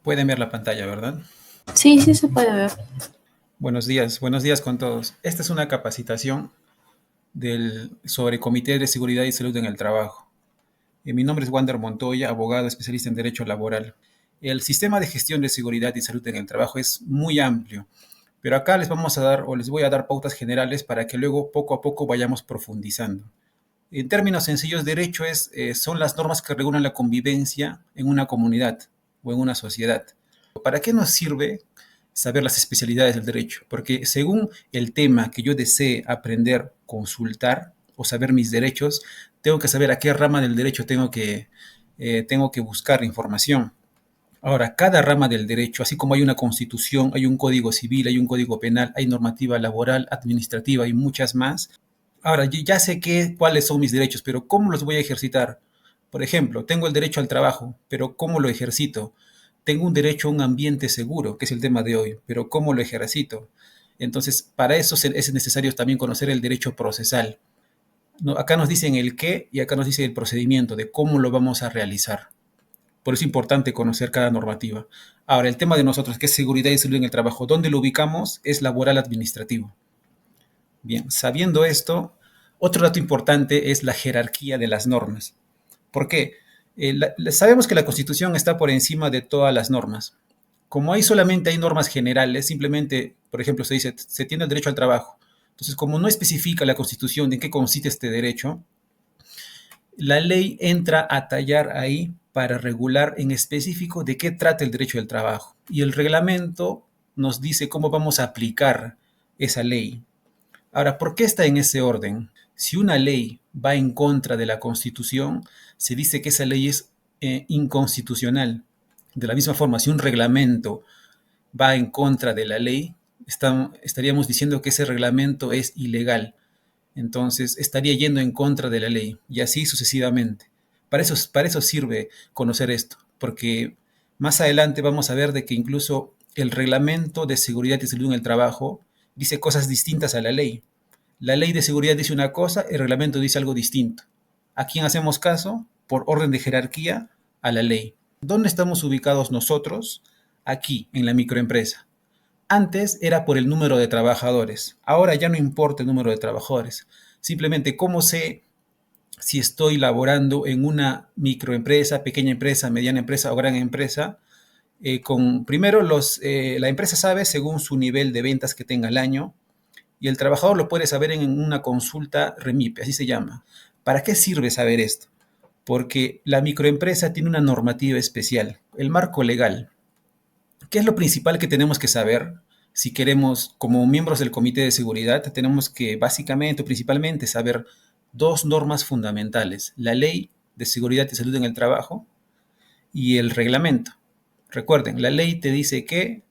Pueden ver la pantalla, ¿verdad? Sí, sí se puede ver. Buenos días con todos. Esta es una capacitación sobre Comité de Seguridad y Salud en el Trabajo. Mi nombre es Wander Montoya, abogado especialista en Derecho Laboral. El sistema de gestión de seguridad y salud en el trabajo es muy amplio, pero acá les vamos a dar o les voy a dar pautas generales para que luego poco a poco vayamos profundizando. En términos sencillos, derecho son las normas que regulan la convivencia en una comunidad o en una sociedad. ¿Para qué nos sirve saber las especialidades del derecho? Porque según el tema que yo desee aprender, consultar o saber mis derechos, tengo que saber a qué rama del derecho tengo que buscar información. Ahora, cada rama del derecho, así como hay una constitución, hay un código civil, hay un código penal, hay normativa laboral, administrativa y muchas más. Ahora, yo ya sé cuáles son mis derechos, pero ¿cómo los voy a ejercitar? Por ejemplo, tengo el derecho al trabajo, pero ¿cómo lo ejercito? Tengo un derecho a un ambiente seguro, que es el tema de hoy, pero ¿cómo lo ejercito? Entonces, para eso es necesario también conocer el derecho procesal. No, acá nos dicen el qué y acá nos dice el procedimiento de cómo lo vamos a realizar. Por eso es importante conocer cada normativa. Ahora, el tema de nosotros, que es seguridad y salud en el trabajo, ¿dónde lo ubicamos? Es laboral administrativo. Bien, sabiendo esto, otro dato importante es la jerarquía de las normas. ¿Por qué? Sabemos que la Constitución está por encima de todas las normas. Como ahí solamente hay normas generales, simplemente, por ejemplo, se dice, se tiene el derecho al trabajo. Entonces, como no especifica la Constitución de en qué consiste este derecho, la ley entra a tallar ahí para regular en específico de qué trata el derecho del trabajo. Y el reglamento nos dice cómo vamos a aplicar esa ley. Ahora, ¿por qué está en ese orden? Si una ley va en contra de la Constitución, se dice que esa ley es inconstitucional. De la misma forma, si un reglamento va en contra de la ley, estaríamos diciendo que ese reglamento es ilegal. Entonces, estaría yendo en contra de la ley y así sucesivamente. Para eso sirve conocer esto, porque más adelante vamos a ver de que incluso el reglamento de seguridad y salud en el trabajo dice cosas distintas a la ley. La ley de seguridad dice una cosa, el reglamento dice algo distinto. ¿A quién hacemos caso? Por orden de jerarquía, a la ley. ¿Dónde estamos ubicados nosotros? Aquí, en la microempresa. Antes era por el número de trabajadores. Ahora ya no importa el número de trabajadores. Simplemente cómo sé si estoy laborando en una microempresa, pequeña empresa, mediana empresa o gran empresa. Primero, la empresa sabe según su nivel de ventas que tenga al año, y el trabajador lo puede saber en una consulta REMIPE, así se llama. ¿Para qué sirve saber esto? Porque la microempresa tiene una normativa especial, el marco legal. ¿Qué es lo principal que tenemos que saber si queremos, como miembros del Comité de Seguridad, tenemos que básicamente o principalmente saber dos normas fundamentales, la Ley de Seguridad y Salud en el Trabajo y el reglamento. Recuerden, la ley te dice qué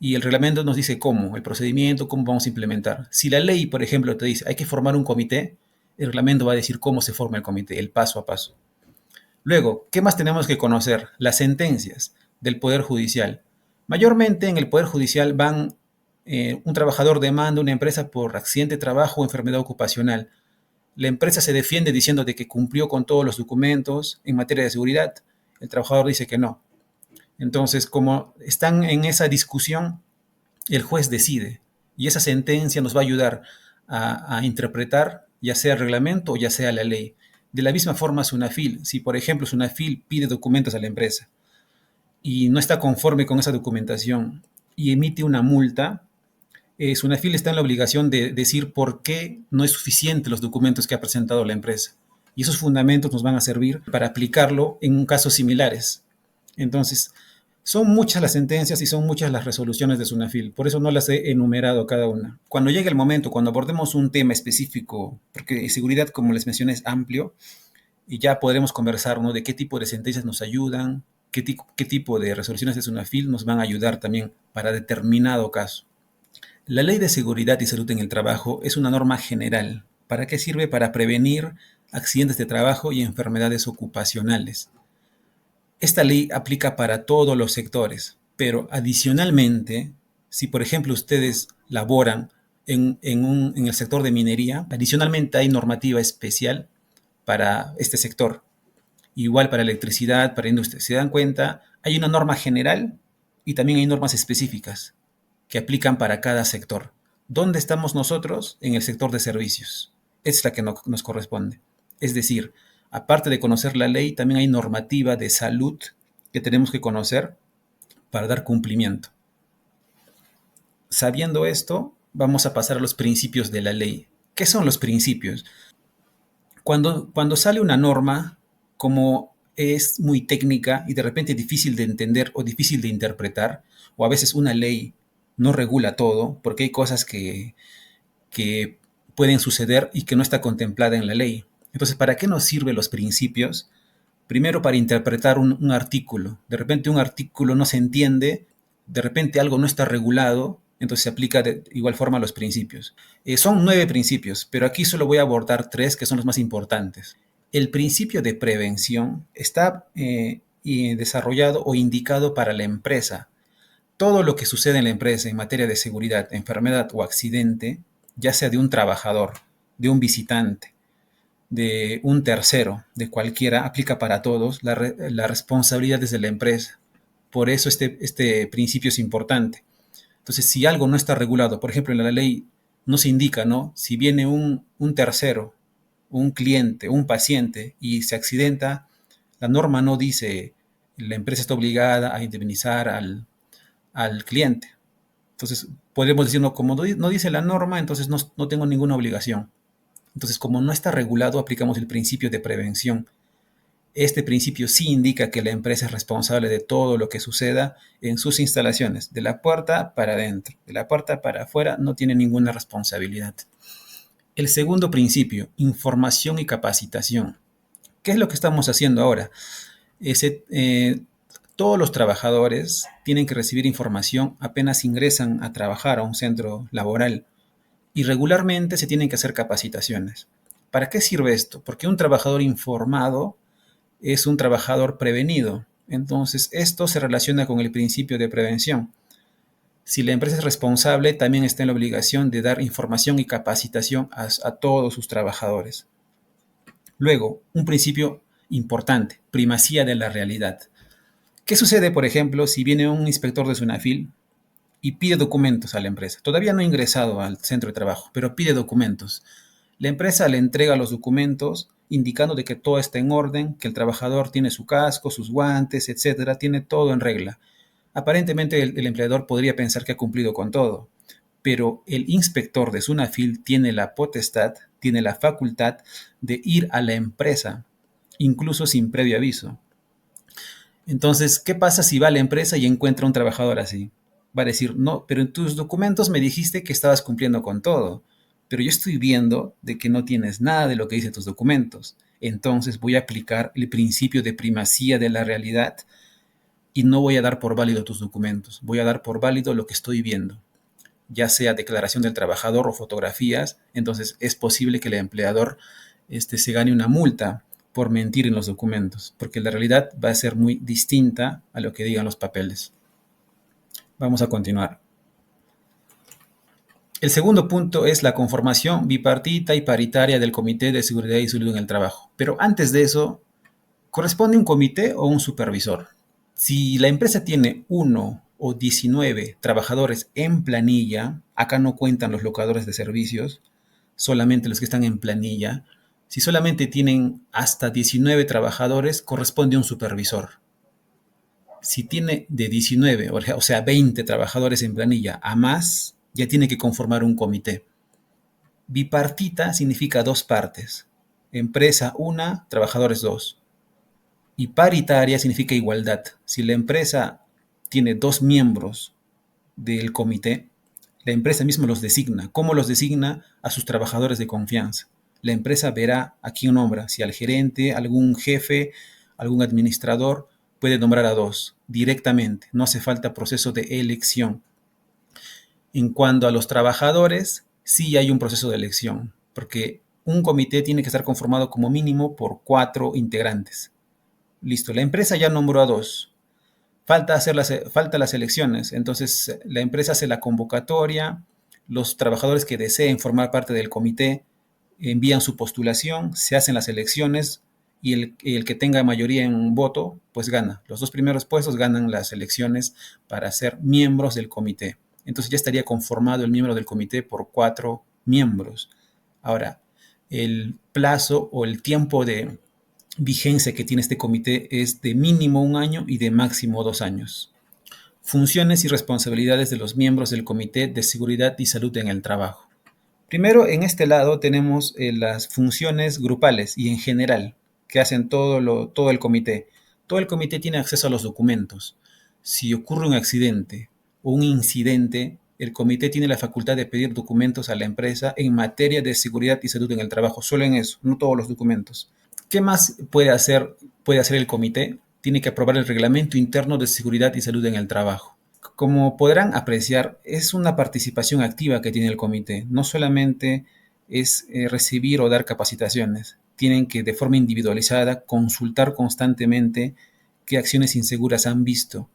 y el reglamento nos dice cómo, el procedimiento, cómo vamos a implementar. Si la ley, por ejemplo, te dice hay que formar un comité, el reglamento va a decir cómo se forma el comité, el paso a paso. Luego, ¿qué más tenemos que conocer? Las sentencias del Poder Judicial. Mayormente en el Poder Judicial un trabajador demanda una empresa por accidente de trabajo o enfermedad ocupacional. La empresa se defiende diciendo de que cumplió con todos los documentos en materia de seguridad. El trabajador dice que no. Entonces, como están en esa discusión, el juez decide y esa sentencia nos va a ayudar a interpretar ya sea el reglamento o ya sea la ley. De la misma forma, Sunafil, si por ejemplo Sunafil pide documentos a la empresa y no está conforme con esa documentación y emite una multa, Sunafil está en la obligación de decir por qué no es suficiente los documentos que ha presentado la empresa. Y esos fundamentos nos van a servir para aplicarlo en casos similares. Entonces, son muchas las sentencias y son muchas las resoluciones de Sunafil, por eso no las he enumerado cada una. Cuando llegue el momento, cuando abordemos un tema específico, porque seguridad, como les mencioné, es amplio, y ya podremos conversar, ¿no?, de qué tipo de sentencias nos ayudan, qué tipo de resoluciones de Sunafil nos van a ayudar también para determinado caso. La Ley de Seguridad y Salud en el Trabajo es una norma general. ¿Para qué sirve? Para prevenir accidentes de trabajo y enfermedades ocupacionales. Esta ley aplica para todos los sectores, pero adicionalmente, si por ejemplo ustedes laboran en el sector de minería, adicionalmente hay normativa especial para este sector. Igual para electricidad, para industria. Si se dan cuenta, hay una norma general y también hay normas específicas que aplican para cada sector. ¿Dónde estamos nosotros? En el sector de servicios. Es la que nos corresponde. Es decir, aparte de conocer la ley, también hay normativa de salud que tenemos que conocer para dar cumplimiento. Sabiendo esto, vamos a pasar a los principios de la ley. ¿Qué son los principios? Cuando sale una norma, como es muy técnica y de repente difícil de entender o difícil de interpretar, o a veces una ley no regula todo, porque hay cosas que pueden suceder y que no está contemplada en la ley. Entonces, ¿para qué nos sirven los principios? Primero, para interpretar un artículo. De repente un artículo no se entiende, de repente algo no está regulado, entonces se aplica de igual forma a los principios. Son 9 principios, pero aquí solo voy a abordar 3 que son los más importantes. El principio de prevención está desarrollado o indicado para la empresa. Todo lo que sucede en la empresa en materia de seguridad, enfermedad o accidente, ya sea de un trabajador, de un visitante, de un tercero, de cualquiera, aplica para todos, la responsabilidad es de la empresa. Por eso este principio es importante. Entonces, si algo no está regulado, por ejemplo, en la ley no se indica, ¿no? Si viene un tercero, un cliente, un paciente y se accidenta, la norma no dice la empresa está obligada a indemnizar al cliente. Entonces, podemos decir, no, como no dice la norma, entonces no tengo ninguna obligación. Entonces, como no está regulado, aplicamos el principio de prevención. Este principio sí indica que la empresa es responsable de todo lo que suceda en sus instalaciones, de la puerta para adentro, de la puerta para afuera, no tiene ninguna responsabilidad. El segundo principio, información y capacitación. ¿Qué es lo que estamos haciendo ahora? Todos los trabajadores tienen que recibir información apenas ingresan a trabajar a un centro laboral y regularmente se tienen que hacer capacitaciones. ¿Para qué sirve esto? Porque un trabajador informado es un trabajador prevenido. Entonces, esto se relaciona con el principio de prevención. Si la empresa es responsable, también está en la obligación de dar información y capacitación a todos sus trabajadores. Luego, un principio importante, primacía de la realidad. ¿Qué sucede, por ejemplo, si viene un inspector de SUNAFIL y pide documentos a la empresa? Todavía no ha ingresado al centro de trabajo, pero pide documentos. La empresa le entrega los documentos indicando de que todo está en orden, que el trabajador tiene su casco, sus guantes, etcétera, tiene todo en regla. Aparentemente el empleador podría pensar que ha cumplido con todo, pero el inspector de SUNAFIL tiene la potestad, tiene la facultad de ir a la empresa, incluso sin previo aviso. Entonces, ¿qué pasa si va a la empresa y encuentra un trabajador así? Va a decir, no, pero en tus documentos me dijiste que estabas cumpliendo con todo, pero yo estoy viendo de que no tienes nada de lo que dice tus documentos. Entonces voy a aplicar el principio de primacía de la realidad y no voy a dar por válido tus documentos, voy a dar por válido lo que estoy viendo, ya sea declaración del trabajador o fotografías. Entonces es posible que el empleador se gane una multa por mentir en los documentos, porque la realidad va a ser muy distinta a lo que digan los papeles. Vamos a continuar. El segundo punto es la conformación bipartita y paritaria del Comité de Seguridad y Salud en el Trabajo. Pero antes de eso, ¿corresponde un comité o un supervisor? Si la empresa tiene 1 o 19 trabajadores en planilla, acá no cuentan los locadores de servicios, solamente los que están en planilla. Si solamente tienen hasta 19 trabajadores, corresponde un supervisor. Si tiene de 19, o sea, 20 trabajadores en planilla a más, ya tiene que conformar un comité. Bipartita significa 2 partes. Empresa 1, trabajadores 2. Y paritaria significa igualdad. Si la empresa tiene 2 miembros del comité, la empresa misma los designa. ¿Cómo los designa? A sus trabajadores de confianza. La empresa verá a quién nombra, si al gerente, algún jefe, algún administrador, puede nombrar a 2 directamente. No hace falta proceso de elección. En cuanto a los trabajadores, sí hay un proceso de elección, porque un comité tiene que estar conformado como mínimo por 4 integrantes. Listo, la empresa ya nombró a 2. Falta las elecciones, entonces la empresa hace la convocatoria, los trabajadores que deseen formar parte del comité envían su postulación, se hacen las elecciones y el que tenga mayoría en un voto, pues gana. Los dos primeros puestos ganan las elecciones para ser miembros del comité. Entonces ya estaría conformado el miembro del comité por 4 miembros. Ahora, el plazo o el tiempo de vigencia que tiene este comité es de mínimo 1 año y de máximo 2 años. Funciones y responsabilidades de los miembros del Comité de Seguridad y Salud en el Trabajo. Primero, en este lado tenemos las funciones grupales y en general que hacen todo el comité. Todo el comité tiene acceso a los documentos. Si ocurre un accidente o un incidente, el comité tiene la facultad de pedir documentos a la empresa en materia de seguridad y salud en el trabajo, solo en eso, no todos los documentos. ¿Qué más puede hacer el comité? Tiene que aprobar el reglamento interno de seguridad y salud en el trabajo. Como podrán apreciar, es una participación activa que tiene el comité. No solamente es recibir o dar capacitaciones, tienen que de forma individualizada consultar constantemente qué acciones inseguras han visto,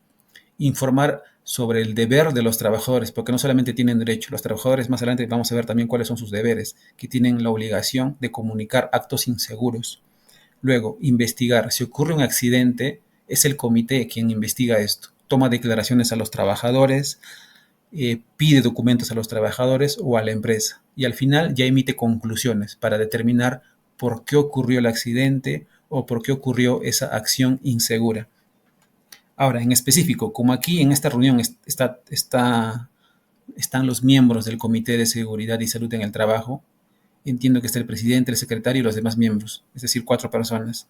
informar sobre el deber de los trabajadores, porque no solamente tienen derecho, los trabajadores más adelante vamos a ver también cuáles son sus deberes, que tienen la obligación de comunicar actos inseguros. Luego, investigar. Si ocurre un accidente, es el comité quien investiga esto. Toma declaraciones a los trabajadores, pide documentos a los trabajadores o a la empresa. Y al final ya emite conclusiones para determinar por qué ocurrió el accidente o por qué ocurrió esa acción insegura. Ahora, en específico, como aquí en esta reunión están los miembros del Comité de Seguridad y Salud en el Trabajo, entiendo que está el presidente, el secretario y los demás miembros, es decir, 4 personas.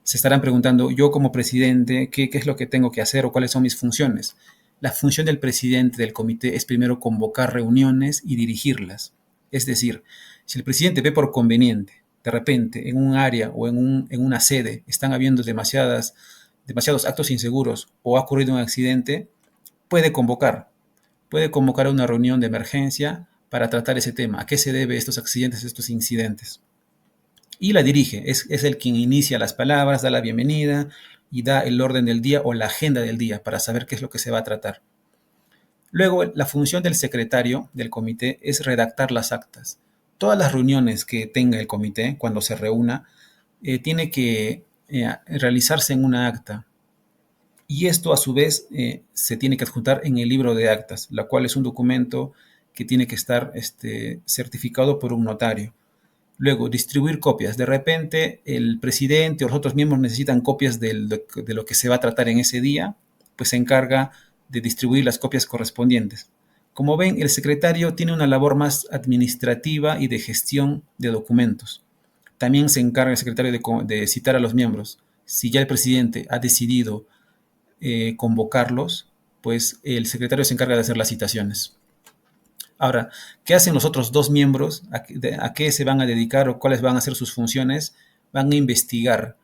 Se estarán preguntando, yo como presidente, ¿qué es lo que tengo que hacer o cuáles son mis funciones? La función del presidente del comité es primero convocar reuniones y dirigirlas. Es decir, si el presidente ve por conveniente, de repente, en un área o en una sede están habiendo demasiados actos inseguros o ha ocurrido un accidente, puede convocar a una reunión de emergencia para tratar ese tema, a qué se debe estos accidentes, estos incidentes. Y la dirige, es el quien inicia las palabras, da la bienvenida y da el orden del día o la agenda del día para saber qué es lo que se va a tratar. Luego, la función del secretario del comité es redactar las actas. Todas las reuniones que tenga el comité, cuando se reúna, tiene que realizarse en una acta. Y esto, a su vez, se tiene que adjuntar en el libro de actas, la cual es un documento que tiene que estar certificado por un notario. Luego, distribuir copias. De repente, el presidente o los otros miembros necesitan copias de lo que se va a tratar en ese día, pues se encarga de distribuir las copias correspondientes. Como ven, el secretario tiene una labor más administrativa y de gestión de documentos. También se encarga el secretario de citar a los miembros. Si ya el presidente ha decidido convocarlos, pues el secretario se encarga de hacer las citaciones. Ahora, ¿qué hacen los otros 2 miembros? ¿A qué se van a dedicar o cuáles van a ser sus funciones? Van a investigar.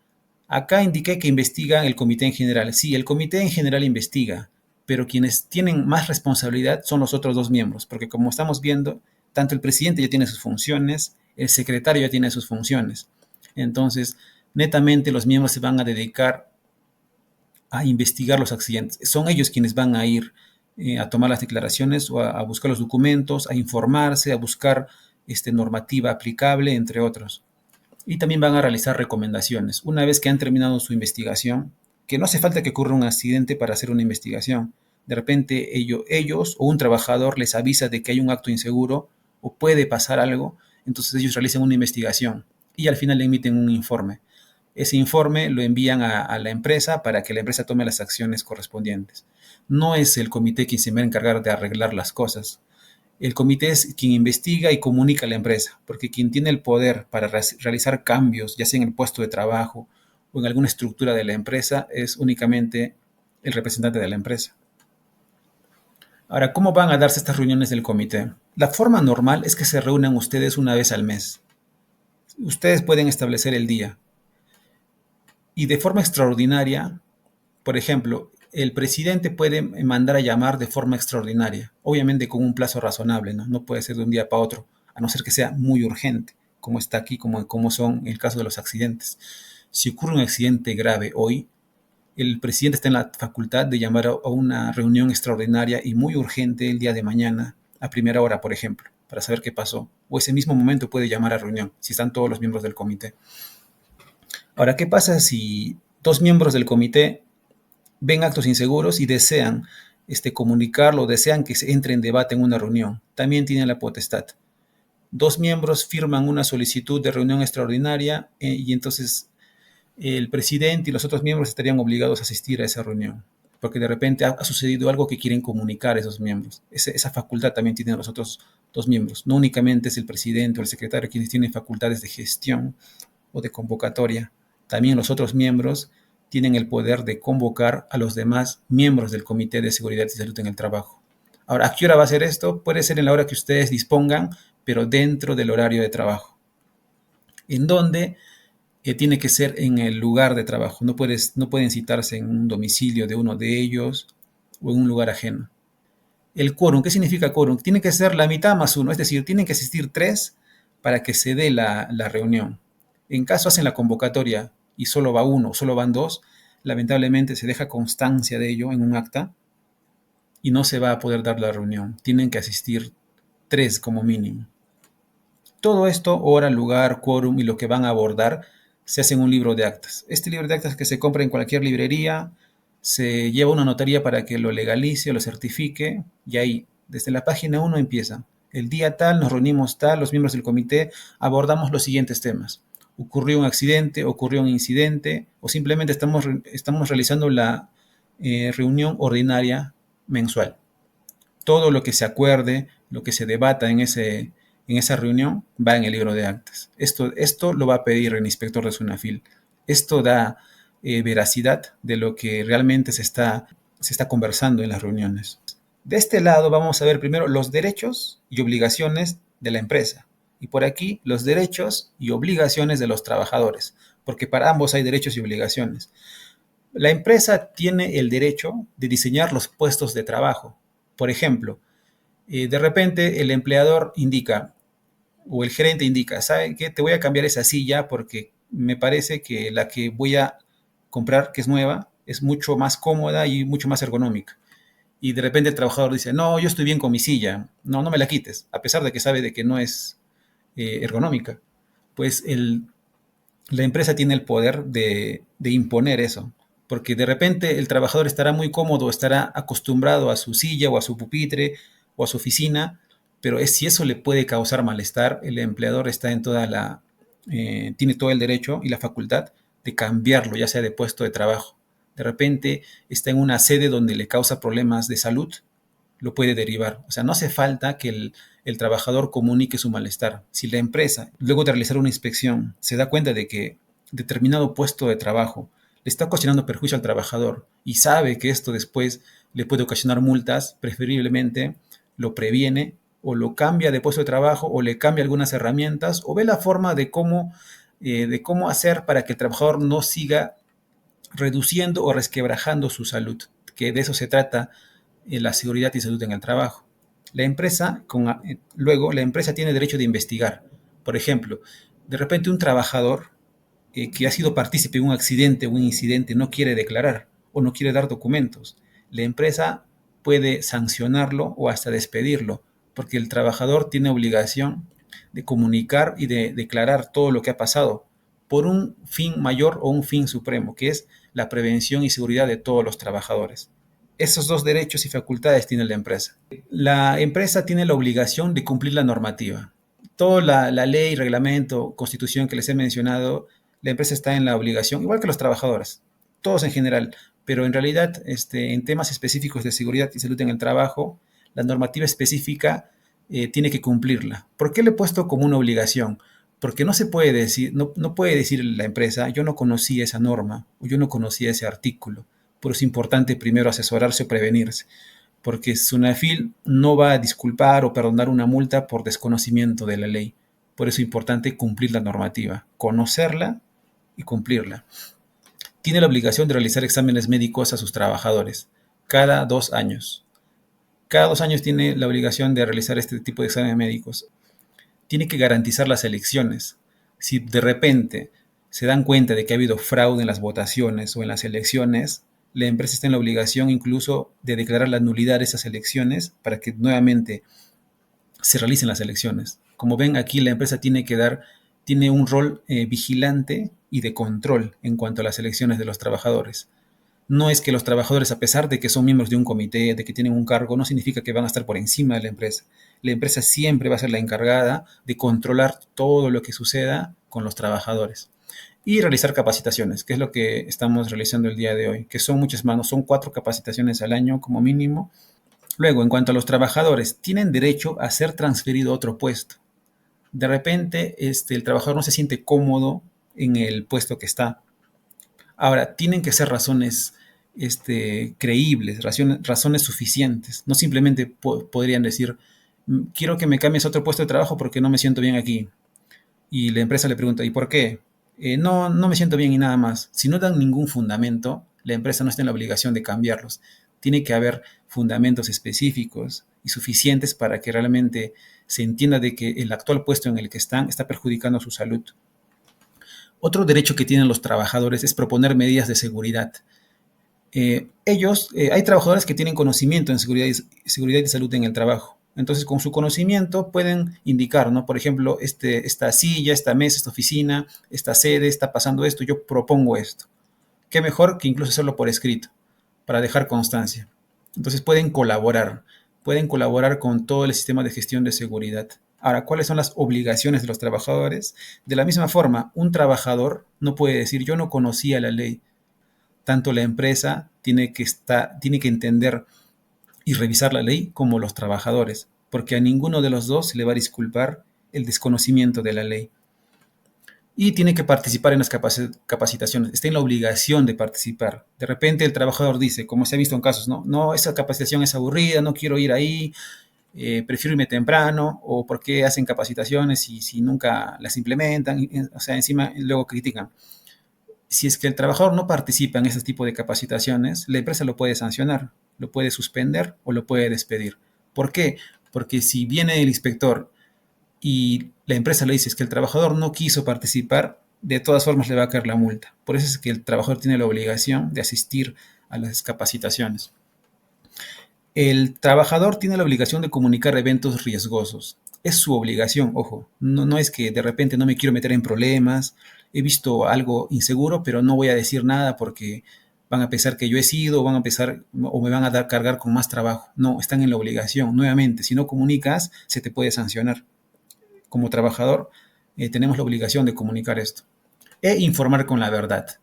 Acá indiqué que investiga el comité en general. Sí, el comité en general investiga, pero quienes tienen más responsabilidad son los otros 2 miembros, porque como estamos viendo, tanto el presidente ya tiene sus funciones, el secretario ya tiene sus funciones. Entonces, netamente los miembros se van a dedicar a investigar los accidentes. Son ellos quienes van a ir a tomar las declaraciones o a buscar los documentos, a informarse, a buscar normativa aplicable, entre otros. Y también van a realizar recomendaciones. Una vez que han terminado su investigación, que no hace falta que ocurra un accidente para hacer una investigación. De repente ellos o un trabajador les avisa de que hay un acto inseguro o puede pasar algo, entonces ellos realizan una investigación y al final le emiten un informe. Ese informe lo envían a la empresa para que la empresa tome las acciones correspondientes. No es el comité quien se va a encargar de arreglar las cosas. El comité es quien investiga y comunica a la empresa, porque quien tiene el poder para realizar cambios, ya sea en el puesto de trabajo o en alguna estructura de la empresa, es únicamente el representante de la empresa. Ahora, ¿cómo van a darse estas reuniones del comité? La forma normal es que se reúnan ustedes una vez al mes. Ustedes pueden establecer el día. Y de forma extraordinaria, por ejemplo, el presidente puede mandar a llamar de forma extraordinaria, obviamente con un plazo razonable, ¿no? No puede ser de un día para otro, a no ser que sea muy urgente, como está aquí, como son en el caso de los accidentes. Si ocurre un accidente grave hoy, el presidente está en la facultad de llamar a una reunión extraordinaria y muy urgente el día de mañana, a primera hora, por ejemplo, para saber qué pasó. O ese mismo momento puede llamar a reunión, si están todos los miembros del comité. Ahora, ¿qué pasa si dos miembros del comité ven actos inseguros y desean comunicarlo, desean que se entre en debate en una reunión? También tienen la potestad. Dos miembros firman una solicitud de reunión extraordinaria y entonces el presidente y los otros miembros estarían obligados a asistir a esa reunión, porque de repente ha sucedido algo que quieren comunicar a esos miembros. Esa facultad también tienen los otros dos miembros. No únicamente es el presidente o el secretario quienes tienen facultades de gestión o de convocatoria. También los otros miembros tienen el poder de convocar a los demás miembros del Comité de Seguridad y Salud en el Trabajo. Ahora, ¿a qué hora va a ser esto? Puede ser en la hora que ustedes dispongan, pero dentro del horario de trabajo. ¿En dónde? Tiene que ser en el lugar de trabajo. No pueden citarse en un domicilio de uno de ellos o en un lugar ajeno. El quórum, ¿qué significa quórum? Tiene que ser la mitad más uno, es decir, tienen que asistir tres para que se dé la reunión. En caso hacen la convocatoria y solo va uno, solo van dos, lamentablemente se deja constancia de ello en un acta y no se va a poder dar la reunión. Tienen que asistir tres como mínimo. Todo esto, hora, lugar, quórum y lo que van a abordar, se hace en un libro de actas. Este libro de actas que se compra en cualquier librería, se lleva a una notaría para que lo legalice o lo certifique y ahí, desde la página 1 empieza. El día tal, nos reunimos tal, los miembros del comité abordamos los siguientes temas. Ocurrió un accidente, ocurrió un incidente o simplemente estamos realizando la reunión ordinaria mensual. Todo lo que se acuerde, lo que se debata en esa reunión va en el libro de actas. Esto lo va a pedir el inspector de SUNAFIL. Esto da veracidad de lo que realmente se está conversando en las reuniones. De este lado vamos a ver primero los derechos y obligaciones de la empresa. Y por aquí los derechos y obligaciones de los trabajadores, porque para ambos hay derechos y obligaciones. La empresa tiene el derecho de diseñar los puestos de trabajo. Por ejemplo, de repente el empleador indica o el gerente indica, ¿sabe qué? Te voy a cambiar esa silla porque me parece que la que voy a comprar, que es nueva, es mucho más cómoda y mucho más ergonómica. Y de repente el trabajador dice, no, yo estoy bien con mi silla, no me la quites, a pesar de que sabe de que no es ergonómica. Pues la empresa tiene el poder de imponer eso, porque de repente el trabajador estará muy cómodo, estará acostumbrado a su silla o a su pupitre o a su oficina, pero si eso le puede causar malestar, el empleador está en tiene todo el derecho y la facultad de cambiarlo, ya sea de puesto de trabajo. De repente está en una sede donde le causa problemas de salud, lo puede derivar. O sea, no hace falta que el trabajador comunique su malestar. Si la empresa, luego de realizar una inspección, se da cuenta de que determinado puesto de trabajo le está ocasionando perjuicio al trabajador y sabe que esto después le puede ocasionar multas, preferiblemente lo previene o lo cambia de puesto de trabajo o le cambia algunas herramientas o ve la forma de cómo hacer para que el trabajador no siga reduciendo o resquebrajando su salud, que de eso se trata la seguridad y salud en el trabajo. Luego, la empresa tiene derecho de investigar. Por ejemplo, de repente un trabajador que ha sido partícipe en un accidente o un incidente no quiere declarar o no quiere dar documentos. La empresa puede sancionarlo o hasta despedirlo, porque el trabajador tiene obligación de comunicar y de declarar todo lo que ha pasado por un fin mayor o un fin supremo, que es la prevención y seguridad de todos los trabajadores. Esos dos derechos y facultades tiene la empresa. La empresa tiene la obligación de cumplir la normativa. Toda la ley, reglamento, constitución que les he mencionado, la empresa está en la obligación, igual que los trabajadores, todos en general, pero en realidad en temas específicos de seguridad y salud en el trabajo, la normativa específica tiene que cumplirla. ¿Por qué le he puesto como una obligación? Porque no se puede decir, no puede decir la empresa, yo no conocía esa norma o yo no conocía ese artículo. Por eso es importante primero asesorarse o prevenirse, porque SUNAFIL no va a disculpar o perdonar una multa por desconocimiento de la ley. Por eso es importante cumplir la normativa, conocerla y cumplirla. Tiene la obligación de realizar exámenes médicos a sus trabajadores cada 2 años. Cada 2 años tiene la obligación de realizar este tipo de exámenes médicos. Tiene que garantizar las elecciones. Si de repente se dan cuenta de que ha habido fraude en las votaciones o en las elecciones, la empresa está en la obligación incluso de declarar la nulidad de esas elecciones para que nuevamente se realicen las elecciones. Como ven, aquí la empresa tiene un rol vigilante y de control en cuanto a las elecciones de los trabajadores. No es que los trabajadores, a pesar de que son miembros de un comité, de que tienen un cargo, no significa que van a estar por encima de la empresa. La empresa siempre va a ser la encargada de controlar todo lo que suceda con los trabajadores. Y realizar capacitaciones, que es lo que estamos realizando el día de hoy, que son muchas más, son 4 capacitaciones al año como mínimo. Luego, en cuanto a los trabajadores, tienen derecho a ser transferido a otro puesto. De repente, el trabajador no se siente cómodo en el puesto que está. Ahora, tienen que ser razones creíbles, razones suficientes. No simplemente podrían decir, quiero que me cambies a otro puesto de trabajo porque no me siento bien aquí. Y la empresa le pregunta, ¿y por qué? No, no me siento bien y nada más. Si no dan ningún fundamento, la empresa no está en la obligación de cambiarlos. Tiene que haber fundamentos específicos y suficientes para que realmente se entienda de que el actual puesto en el que están está perjudicando su salud. Otro derecho que tienen los trabajadores es proponer medidas de seguridad. Hay trabajadores que tienen conocimiento en seguridad y salud en el trabajo. Entonces, con su conocimiento pueden indicar, ¿no? Por ejemplo, esta silla, esta mesa, esta oficina, esta sede, está pasando esto, yo propongo esto. Qué mejor que incluso hacerlo por escrito, para dejar constancia. Entonces pueden colaborar con todo el sistema de gestión de seguridad. Ahora, ¿cuáles son las obligaciones de los trabajadores? De la misma forma, un trabajador no puede decir, yo no conocía la ley. Tanto la empresa tiene que entender y revisar la ley como los trabajadores, porque a ninguno de los dos se le va a disculpar el desconocimiento de la ley. Y tiene que participar en las capacitaciones, está en la obligación de participar. De repente el trabajador dice, como se ha visto en casos, no, esa capacitación es aburrida, no quiero ir ahí, prefiero irme temprano, o por qué hacen capacitaciones y si nunca las implementan, o sea, encima luego critican. Si es que el trabajador no participa en ese tipo de capacitaciones, la empresa lo puede sancionar, lo puede suspender o lo puede despedir. ¿Por qué? Porque si viene el inspector y la empresa le dice que el trabajador no quiso participar, de todas formas le va a caer la multa. Por eso es que el trabajador tiene la obligación de asistir a las capacitaciones. El trabajador tiene la obligación de comunicar eventos riesgosos. Es su obligación, ojo. No es que de repente no me quiero meter en problemas, he visto algo inseguro, pero no voy a decir nada porque van a pensar que yo he sido, o me van a cargar con más trabajo. No, están en la obligación. Nuevamente, si no comunicas, se te puede sancionar. Como trabajador, tenemos la obligación de comunicar esto e informar con la verdad.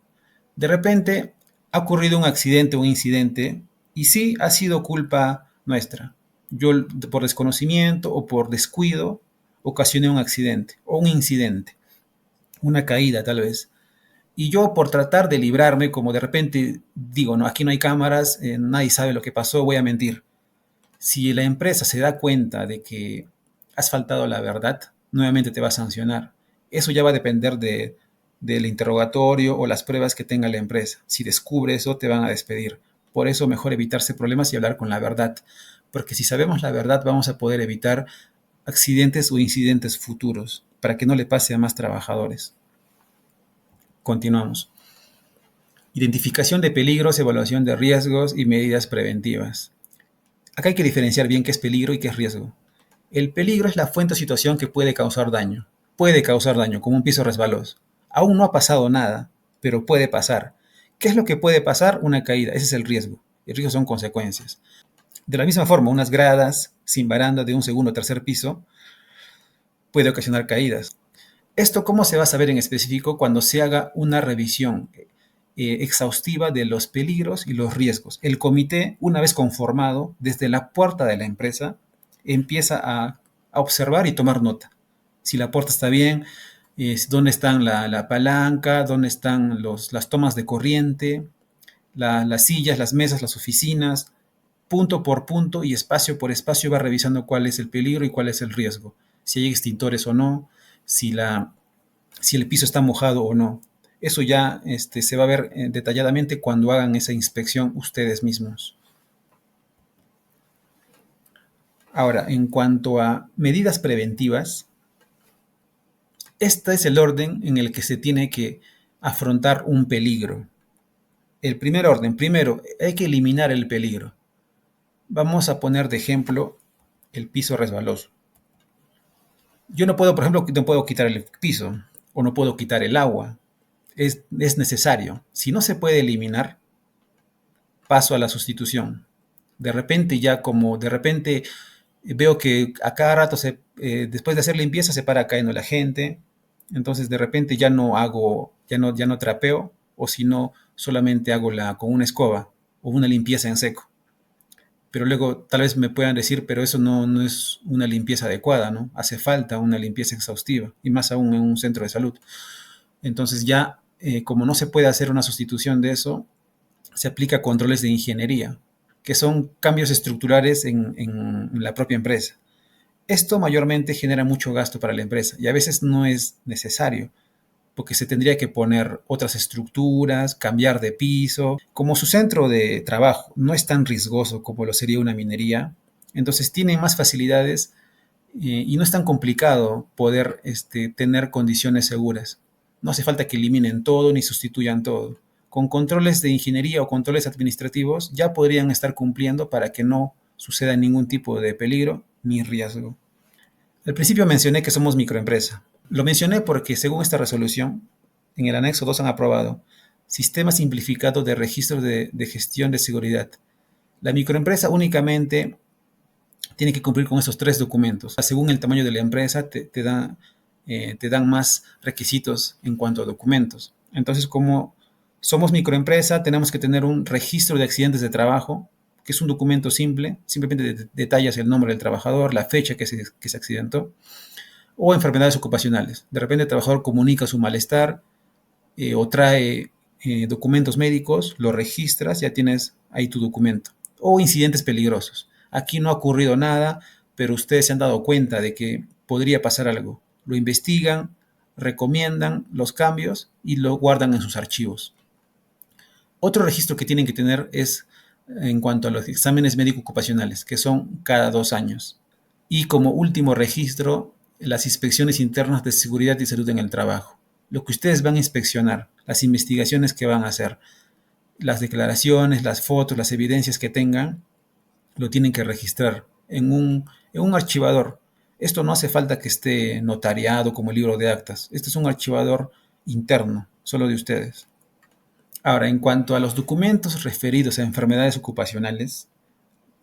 De repente ha ocurrido un accidente o un incidente y sí ha sido culpa nuestra. Yo por desconocimiento o por descuido ocasioné un accidente o un incidente, una caída tal vez. Y yo por tratar de librarme, como de repente digo, no, aquí no hay cámaras, nadie sabe lo que pasó, voy a mentir. Si la empresa se da cuenta de que has faltado a la verdad, nuevamente te va a sancionar. Eso ya va a depender del interrogatorio o las pruebas que tenga la empresa. Si descubre eso, te van a despedir. Por eso mejor evitarse problemas y hablar con la verdad. Porque si sabemos la verdad, vamos a poder evitar accidentes o incidentes futuros para que no le pase a más trabajadores. Continuamos. Identificación de peligros, evaluación de riesgos y medidas preventivas. Acá hay que diferenciar bien qué es peligro y qué es riesgo. El peligro es la fuente o situación que puede causar daño. Puede causar daño, como un piso resbaloso. Aún no ha pasado nada, pero puede pasar. ¿Qué es lo que puede pasar? Una caída. Ese es el riesgo. El riesgo son consecuencias. De la misma forma, unas gradas sin baranda de un segundo o tercer piso puede ocasionar caídas. ¿Esto cómo se va a saber en específico? Cuando se haga una revisión exhaustiva de los peligros y los riesgos. El comité, una vez conformado, desde la puerta de la empresa, empieza a observar y tomar nota. Si la puerta está bien, dónde están la palanca, dónde están las tomas de corriente, las sillas, las mesas, las oficinas, punto por punto y espacio por espacio va revisando cuál es el peligro y cuál es el riesgo. Si hay extintores o no, si el piso está mojado o no. Eso ya se va a ver detalladamente cuando hagan esa inspección ustedes mismos. Ahora, en cuanto a medidas preventivas, este es el orden en el que se tiene que afrontar un peligro. El primer orden, primero, hay que eliminar el peligro. Vamos a poner de ejemplo el piso resbaloso. Yo no puedo, por ejemplo, no puedo quitar el piso o no puedo quitar el agua. es necesario. Si no se puede eliminar, paso a la sustitución. De repente ya como de repente veo que a cada rato después de hacer limpieza se para cayendo la gente, entonces de repente ya no hago, ya no trapeo, o si no, solamente hago con una escoba o una limpieza en seco. Pero luego tal vez me puedan decir, pero eso no es una limpieza adecuada, ¿no? Hace falta una limpieza exhaustiva, y más aún en un centro de salud. Entonces ya, como no se puede hacer una sustitución de eso, se aplica controles de ingeniería, que son cambios estructurales en la propia empresa. Esto mayormente genera mucho gasto para la empresa y a veces no es necesario, porque se tendría que poner otras estructuras, cambiar de piso. Como su centro de trabajo no es tan riesgoso como lo sería una minería, entonces tiene más facilidades, y no es tan complicado poder tener condiciones seguras. No hace falta que eliminen todo ni sustituyan todo. Con controles de ingeniería o controles administrativos ya podrían estar cumpliendo para que no suceda ningún tipo de peligro ni riesgo. Al principio mencioné que somos microempresa. Lo mencioné porque según esta resolución, en el anexo 2 han aprobado Sistema Simplificado de Registro de Gestión de Seguridad. La microempresa únicamente tiene que cumplir con esos 3 documentos. Según el tamaño de la empresa, te dan más requisitos en cuanto a documentos. Entonces, como somos microempresa, tenemos que tener un registro de accidentes de trabajo, que es un documento simple, simplemente detallas el nombre del trabajador, la fecha que se accidentó, o enfermedades ocupacionales. De repente el trabajador comunica su malestar, o trae documentos médicos, lo registras, ya tienes ahí tu documento. O incidentes peligrosos. Aquí no ha ocurrido nada, pero ustedes se han dado cuenta de que podría pasar algo. Lo investigan, recomiendan los cambios y lo guardan en sus archivos. Otro registro que tienen que tener es en cuanto a los exámenes médico-ocupacionales, que son cada 2 años. Y como último registro, las inspecciones internas de seguridad y salud en el trabajo. Lo que ustedes van a inspeccionar, las investigaciones que van a hacer, las declaraciones, las fotos, las evidencias que tengan, lo tienen que registrar en un archivador. Esto no hace falta que esté notariado como el libro de actas. Este es un archivador interno, solo de ustedes. Ahora, en cuanto a los documentos referidos a enfermedades ocupacionales,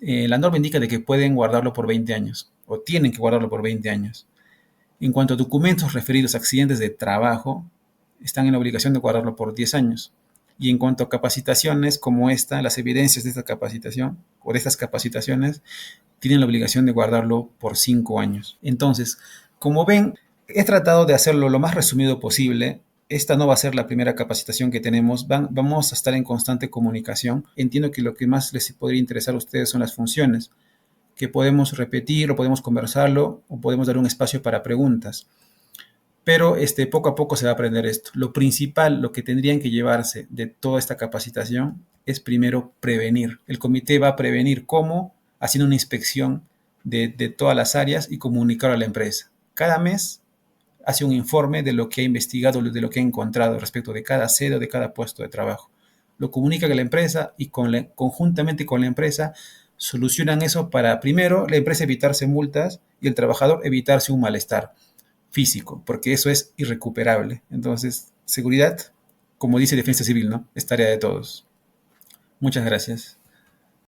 la norma indica de que pueden guardarlo por 20 años o tienen que guardarlo por 20 años. En cuanto a documentos referidos a accidentes de trabajo, están en la obligación de guardarlo por 10 años. Y en cuanto a capacitaciones como esta, las evidencias de esta capacitación o de estas capacitaciones, tienen la obligación de guardarlo por 5 años. Entonces, como ven, he tratado de hacerlo lo más resumido posible. Esta no va a ser la primera capacitación que tenemos. Vamos a estar en constante comunicación. Entiendo que lo que más les podría interesar a ustedes son las funciones, que podemos repetir o podemos conversarlo o podemos dar un espacio para preguntas. Pero poco a poco se va a aprender esto. Lo principal, lo que tendrían que llevarse de toda esta capacitación es primero prevenir. El comité va a prevenir cómo, haciendo una inspección de todas las áreas y comunicar a la empresa. Cada mes hace un informe de lo que ha investigado, de lo que ha encontrado respecto de cada sede o de cada puesto de trabajo. Lo comunica a la empresa y conjuntamente con la empresa solucionan eso para, primero, la empresa evitarse multas y el trabajador evitarse un malestar físico, porque eso es irrecuperable. Entonces, seguridad, como dice Defensa Civil, ¿no? Es tarea de todos. Muchas gracias.